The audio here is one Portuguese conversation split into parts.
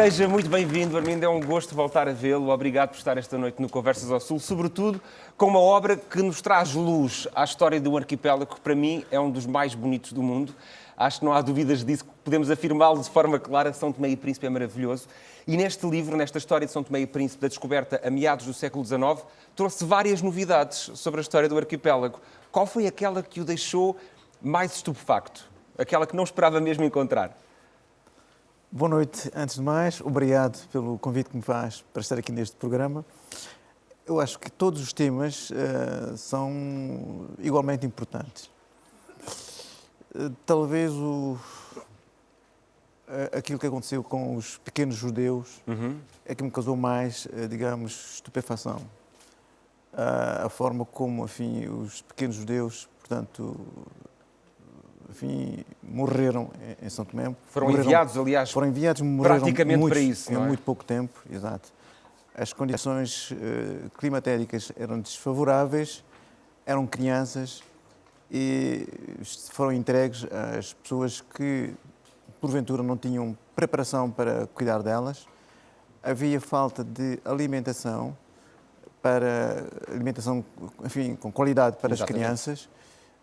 Seja muito bem-vindo, Armindo. É um gosto voltar a vê-lo. Obrigado por estar esta noite no Conversas ao Sul, sobretudo com uma obra que nos traz luz à história do arquipélago, que para mim é um dos mais bonitos do mundo. Acho que não há dúvidas disso, que podemos afirmá-lo de forma clara. São Tomé e Príncipe é maravilhoso. E neste livro, nesta história de São Tomé e Príncipe, da descoberta a meados do século XIX, trouxe várias novidades sobre a história do arquipélago. Qual foi aquela que o deixou mais estupefacto? Aquela que não esperava mesmo encontrar? Boa noite, antes de mais, obrigado pelo convite que me faz para estar aqui neste programa. Eu acho que todos os temas são igualmente importantes. Talvez aquilo que aconteceu com os pequenos judeus é que me causou mais, digamos, estupefação. A forma como, enfim, os pequenos judeus, portanto, enfim, morreram em São Tomé. Foram enviados, aliás, morreram praticamente muitos, para isso, não é? Em muito pouco tempo, exato. As condições climatéricas eram desfavoráveis, eram crianças e foram entregues às pessoas que, porventura, não tinham preparação para cuidar delas. Havia falta de alimentação, enfim, com qualidade para Exatamente. as crianças.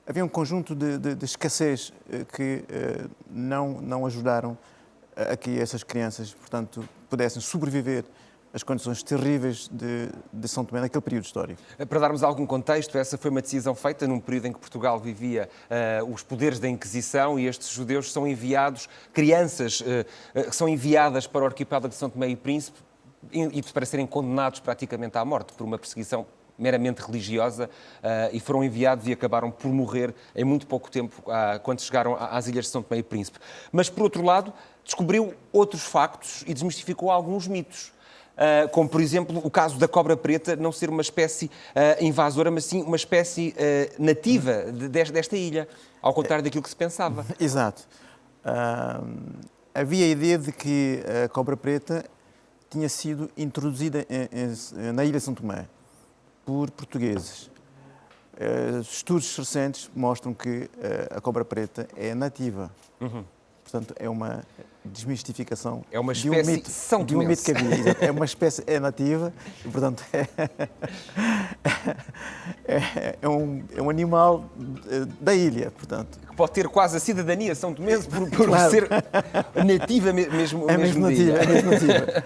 Havia um conjunto de escassez que não ajudaram a que essas crianças, portanto, pudessem sobreviver às condições terríveis de São Tomé naquele período histórico. Para darmos algum contexto, essa foi uma decisão feita num período em que Portugal vivia os poderes da Inquisição e estes judeus são enviados, crianças que são enviadas para o arquipélago de São Tomé e Príncipe e para serem condenados praticamente à morte por uma perseguição meramente religiosa e foram enviados e acabaram por morrer em muito pouco tempo quando chegaram às ilhas de São Tomé e Príncipe. Mas, por outro lado, descobriu outros factos e desmistificou alguns mitos. Como, por exemplo, o caso da cobra preta não ser uma espécie invasora, mas sim uma espécie nativa desta ilha, ao contrário daquilo que se pensava. Exato. Havia a ideia de que a cobra preta tinha sido introduzida na ilha de São Tomé por portugueses. Estudos recentes mostram que a cobra preta é nativa. Portanto, é uma desmistificação é uma espécie de um mito que havia. Exato. É uma espécie, é nativa, e, portanto, é um animal da ilha, portanto. Que pode ter quase a cidadania São Tomense por Claro. ser nativa mesmo. É mesmo nativa, é mesmo nativa.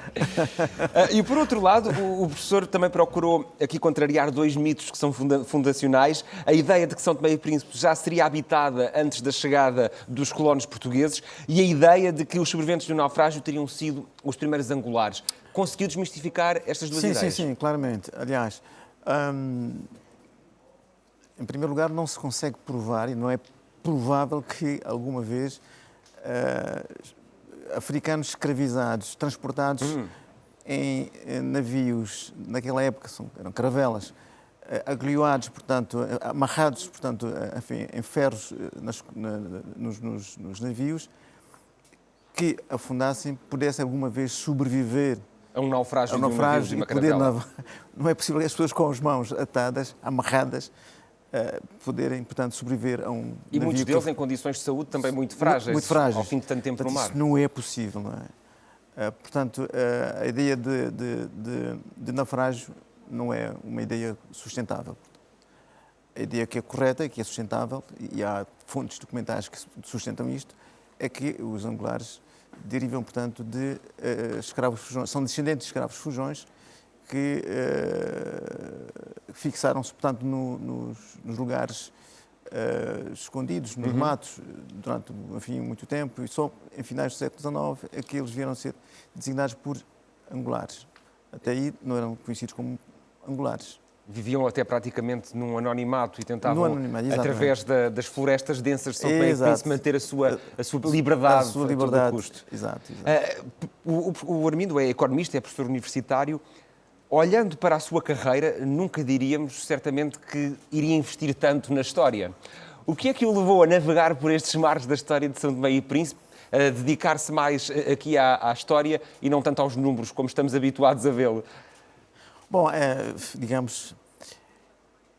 E por outro lado, o professor também procurou aqui contrariar dois mitos que são fundacionais. A ideia de que São Tomé e Príncipe já seria habitada antes da chegada dos colonos portugueses e a ideia de que os sobreviventes do naufrágio teriam sido os primeiros angulares. Conseguiu desmistificar estas duas ideias? Sim, claramente. Aliás, em primeiro lugar, não se consegue provar e não é provável que alguma vez africanos escravizados, transportados em navios, naquela época eram caravelas, agrilhoados, portanto, amarrados, portanto, enfim, em ferros nos navios, que afundassem, pudessem alguma vez sobreviver a um naufrágio, de um navio de uma caravela. Não é possível as pessoas com as mãos atadas, amarradas, poderem, portanto, sobreviver a um E navio muitos deles em condições de saúde também muito frágeis, ao fim de tanto tempo no mar. Isso não é possível, não é? Portanto, a ideia de naufrágio não é uma ideia sustentável. A ideia que é correta, que é sustentável, e há fontes documentais que sustentam isto, é que os angulares derivam, portanto, de escravos fujões, são descendentes de escravos fujões que fixaram-se, portanto, nos lugares escondidos, nos matos, durante, enfim, muito tempo, e só em finais do século XIX é que eles vieram a ser designados por angulares. Até aí não eram conhecidos como angulares. Viviam até praticamente num anonimato e tentavam, através das florestas densas de São Tomé e Príncipe, manter a sua liberdade a todo custo. Exato. O Armindo é economista, é professor universitário. Olhando para a sua carreira, nunca diríamos, certamente, que iria investir tanto na história. O que é que o levou a navegar por estes mares da história de São Tomé e Príncipe, a dedicar-se mais aqui à história e não tanto aos números, como estamos habituados a vê-lo? Bom, digamos,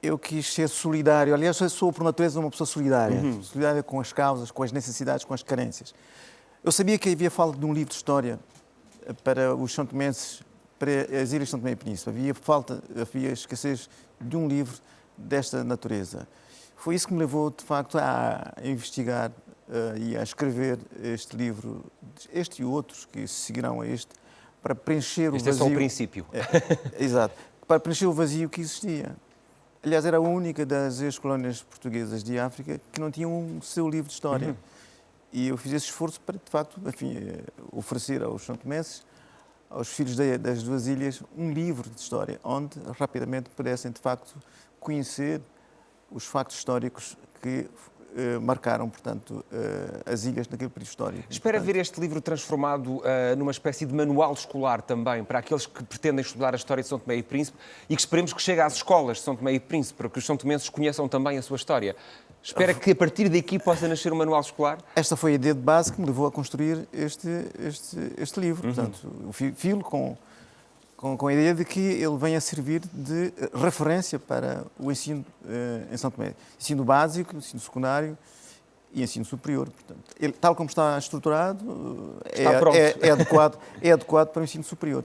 eu quis ser solidário. Aliás, eu sou, por natureza, uma pessoa solidária. Solidária com as causas, com as necessidades, com as carências. Eu sabia que havia falta de um livro de história para os São Tomenses, para as Ilhas de São Tomé e Príncipe. Havia escassez de um livro desta natureza. Foi isso que me levou, de facto, a investigar e a escrever este livro, este e outros que seguirão a este, para preencher o vazio. Este é só o princípio. Exato. Para preencher o vazio que existia. Aliás, era a única das ex-colónias portuguesas de África que não tinha um seu livro de história. E eu fiz esse esforço para, de facto, enfim, oferecer aos São Tomenses, aos filhos das duas ilhas, um livro de história, onde rapidamente pudessem, de facto, conhecer os factos históricos que marcaram, portanto, as ilhas naquele período histórico. Espera ver este livro transformado numa espécie de manual escolar também, para aqueles que pretendem estudar a história de São Tomé e Príncipe e que esperemos que chegue às escolas de São Tomé e Príncipe, para que os são tomenses conheçam também a sua história. Espera que a partir daqui possa nascer um manual escolar? Esta foi a ideia de base que me levou a construir este livro. Portanto, o filo com a ideia de que ele venha servir de referência para o ensino em São Tomé. Ensino básico, ensino secundário e ensino superior. Portanto, ele, tal como está estruturado, é adequado para o ensino superior.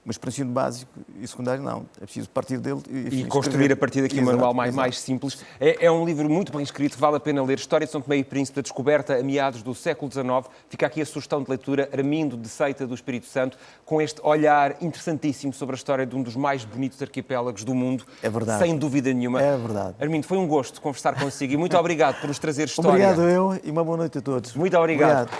Mas para o ensino básico e secundário, não. É preciso partir dele e construir a partir daqui um manual mais simples. É um livro muito bem escrito, vale a pena ler. História de São Tomé e Príncipe, da descoberta a meados do século XIX. Fica aqui a sugestão de leitura, Armindo de Seita do Espírito Santo, com este olhar interessantíssimo sobre a história de um dos mais bonitos arquipélagos do mundo. É verdade. Sem dúvida nenhuma. É verdade. Armindo, foi um gosto conversar consigo e muito obrigado por nos trazer história. Obrigado eu e uma boa noite a todos. Muito obrigado.